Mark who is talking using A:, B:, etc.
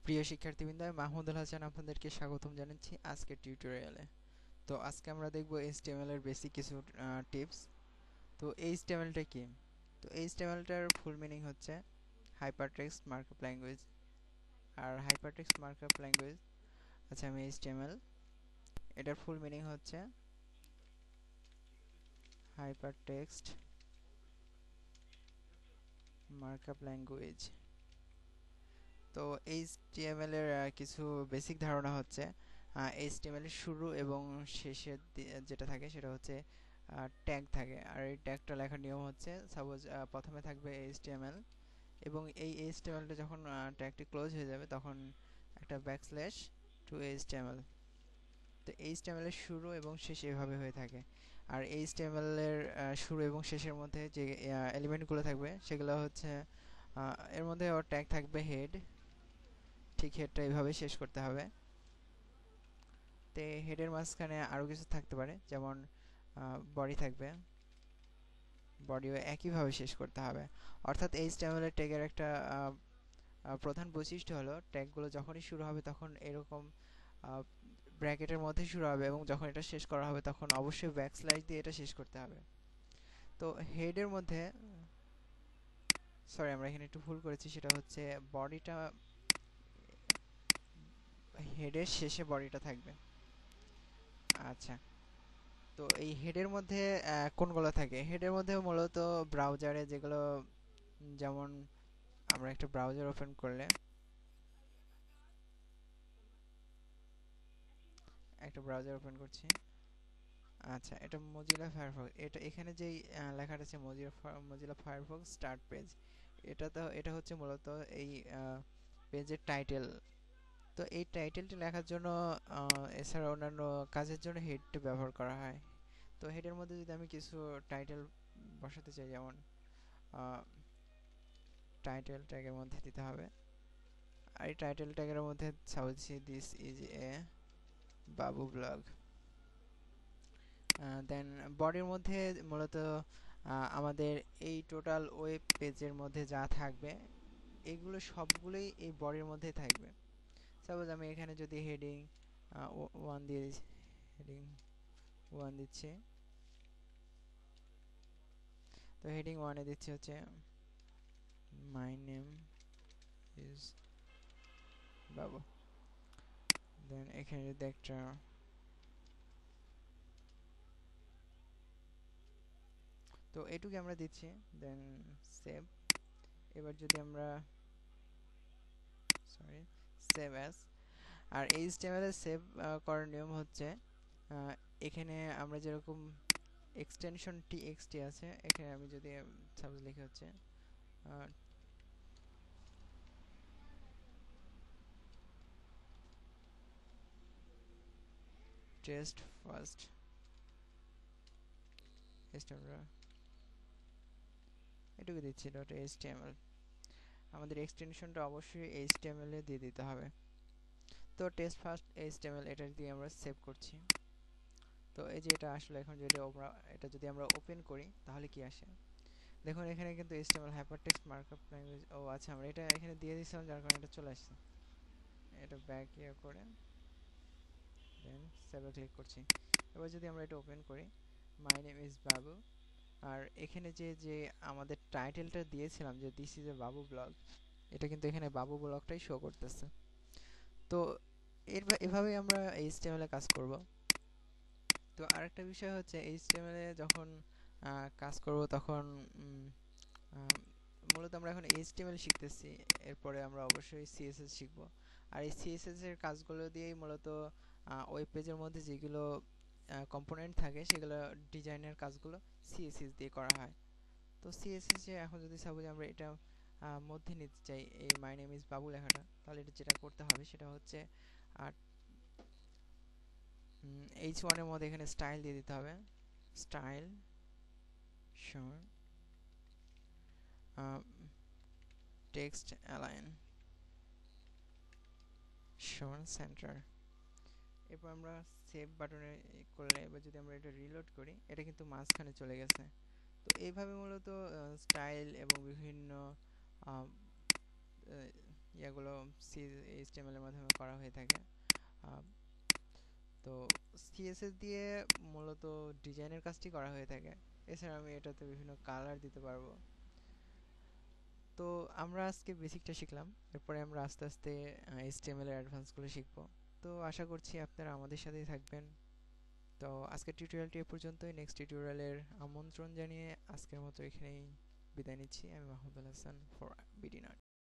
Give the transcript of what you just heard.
A: প্রিয় শিক্ষার্থীবৃন্দ, আমি মাহমুদুল হাসান আপনাদেরকে স্বাগতম জানাচ্ছি আজকের টিউটোরিয়ালে। তো আজকে আমরা দেখব এইচটিএমএল এর বেসিক কিছু টিপস। তো এইচটিএমএলটা কি? তো এইচটিএমএলটার ফুল মিনিং হচ্ছে হাইপারটেক্সট মার্কআপ ল্যাঙ্গুয়েজ। আর হাইপারটেক্সট মার্কআপ ল্যাঙ্গুয়েজ, আচ্ছা আমি এইচটিএমএল, এটার ফুল মিনিং হচ্ছে হাইপারটেক্সট মার্কআপ ল্যাঙ্গুয়েজ। তো এইচটিএমএল এর কিছু বেসিক ধারণা হচ্ছে এইচটিএমএল এর শুরু এবং শেষের যেটা থাকে সেটা হচ্ছে ট্যাগ থাকে। আর এই ট্যাগটা লেখার নিয়ম হচ্ছে, সাপোজ প্রথমে থাকবে এইচটিএমএল এবং এই এইচটিএমএলটা যখন ট্যাগটি ক্লোজ হয়ে যাবে তখন একটা ব্যাকস্ল্যাশ টু এইচটিএমএল। তো এইচটিএমএল এর শুরু এবং শেষ এভাবে হয়ে থাকে। আর এইচটিএমএল এর শুরু এবং শেষের মধ্যে যে এলিমেন্টগুলো থাকবে সেগুলো হচ্ছে এর মধ্যে ওর ট্যাগ থাকবে হেড, ঠিক হেডটা এইভাবে শেষ করতে হবে। তে হেডের মাঝখানে আরও কিছু থাকতে পারে, যেমন বডি থাকবে, বডিও একইভাবে শেষ করতে হবে। অর্থাৎ এইচটিএমএল এর ট্যাগের একটা প্রধান বৈশিষ্ট্য হলো ট্যাগগুলো যখনই শুরু হবে তখন এরকম ব্র্যাকেটের মধ্যে শুরু হবে এবং যখন এটা শেষ করা হবে তখন অবশ্যই ব্যাকস্ল্যাশ দিয়ে এটা শেষ করতে হবে। তো হেডের মধ্যে, সরি আমরা এখানে একটু ভুল করেছি, সেটা হচ্ছে বডিটা, হেডের শেষে বডিটা থাকবে। আচ্ছা, তো এই হেডের মধ্যে কোনগুলো থাকে? হেডের মধ্যে মূলত ব্রাউজারে যেগুলো, যেমন আমরা একটা ব্রাউজার ওপেন করলে, একটা ব্রাউজার ওপেন করছি। আচ্ছা, এটা মজিলা ফায়ারফক্স। এটা এখানে যেই লেখাটা আছে মজিলা ফায়ারফক্স স্টার্ট পেজ, এটা হচ্ছে মূলত এই পেজের টাইটেল। তো এই টাইটেলটি লেখার জন্য এছাড়া অন্যান্য কাজের জন্য হেডটা ব্যবহার করা হয়। তো হেডের মধ্যে যদি আমি কিছু টাইটেল বসাতে চাই, যেমন টাইটেল ট্যাগের মধ্যে দিতে হবে। আর এই টাইটেল ট্যাগের মধ্যে suppose this is a Babu blog. দেন বডির মধ্যে মূলত আমাদের এই টোটাল ওয়েব পেজের মধ্যে যা থাকবে এগুলো সবগুলোই এই বডির মধ্যে থাকবে। সাপোজ আমি এখানে যদি হেডিং 1 দিয়ে দিচ্ছি, হেডিং 1 দিচ্ছি। তো হেডিং 1 এ দিচ্ছি হচ্ছে মাই নেম ইজ বাবু। দেন এখানে যদি একটা, তো এটুকু আমরা দিচ্ছি। দেন সেভ। এবার যদি আমরা, সরি, সেভ অ্যাজ। আর এইচটিএমএল এ সেভ করার নিয়ম হচ্ছে, এখানে আমরা যেরকম এক্সটেনশন টিএক্সটি আছে, এখানে আমি যদি সাপোজ লিখে হচ্ছে টেস্ট ফার্স্ট, এটুকু দিচ্ছি ডট এইচটিএমএল। আমাদের এক্সটেনশনটা অবশ্যই এইচটিএমএল এ দিয়ে দিতে হবে। তো টেস্ট ফার্স্ট এইচটিএমএল এটা দিয়ে আমরা সেভ করছি। তো এই যে এটা আসলে এখন যদি আমরা ওপেন করি তাহলে কি আসে দেখুন, এখানে কিন্তু এইচটিএমএল হাইপারটেক্সট মার্কআপ ল্যাঙ্গুয়েজ, ও আচ্ছা আমরা এটা এখানে দিয়ে দিয়েছিলাম যার কারণে এটা চলে আসছে। এটা ব্যাক করে দেন সেভে ক্লিক করছি। এবার যদি আমরা এটা ওপেন করি, মাই নেম ইজ বাবু, আর এখানে যে আমাদের টাইটেলটা দিয়েছিলাম যে this is a Babu blog, এটা কিন্তু এখানে বাবু ব্লগটাই শো করতেছে। তো এভাবেই আমরা এইচটিএমএল এ কাজ করব। তো আরেকটা বিষয় হচ্ছে এইচটিএমএল এ যখন কাজ করব তখন মূলত আমরা এখন এইচটিএমএল শিখতেছি, এরপরে আমরা অবশ্যই সিএসএস শিখব। আর এই সিএসএস এর কাজগুলো দিয়েই মূলত ওয়েব পেজের মধ্যে যেগুলো কম্পোনেন্ট থাকে সেগুলো ডিজাইনের কাজগুলো সিএসএস দিয়ে করা হয়। তো সিএসএস এ এখন যদি সাপোজ আমরা এটা মধ্যে নিতে চাই এই মাই নেম ইজ বাবু লেখাটা, তাহলে এটা যেটা করতে হবে সেটা হচ্ছে H1 এর মধ্যে এখানে স্টাইল দিয়ে দিতে হবে। স্টাইল শোন টেক্সট অ্যালাইন শোন সেন্টার। এরপর আমরা সেভ বাটনে করলে, এবার যদি আমরা এটা রিলোড করি, এটা কিন্তু মাঝখানে চলে গেছে। তো এইভাবে মূলত স্টাইল এবং বিভিন্ন ইয়াগুলো এইচটিএমএল এর মাধ্যমে করা হয়ে থাকে। আহ, তো সিএসএস দিয়ে মূলত ডিজাইনের কাজটি করা হয়ে থাকে। এছাড়া আমি এটাতে বিভিন্ন কালার দিতে পারবো। তো আমরা আজকে বেসিকটা শিখলাম, এরপরে আমরা আস্তে আস্তে এইচটিএমএল এর অ্যাডভান্সগুলো শিখবো। তো আশা করছি আপনারা আমাদের সাথেই থাকবেন। তো আজকের টিউটোরিয়ালটি এ পর্যন্তই। নেক্সট টিউটোরিয়ালের আমন্ত্রণ জানিয়ে আজকের মতো এখানেই বিদায় নিচ্ছি। আমি Mahmudul Hasan for BD nut.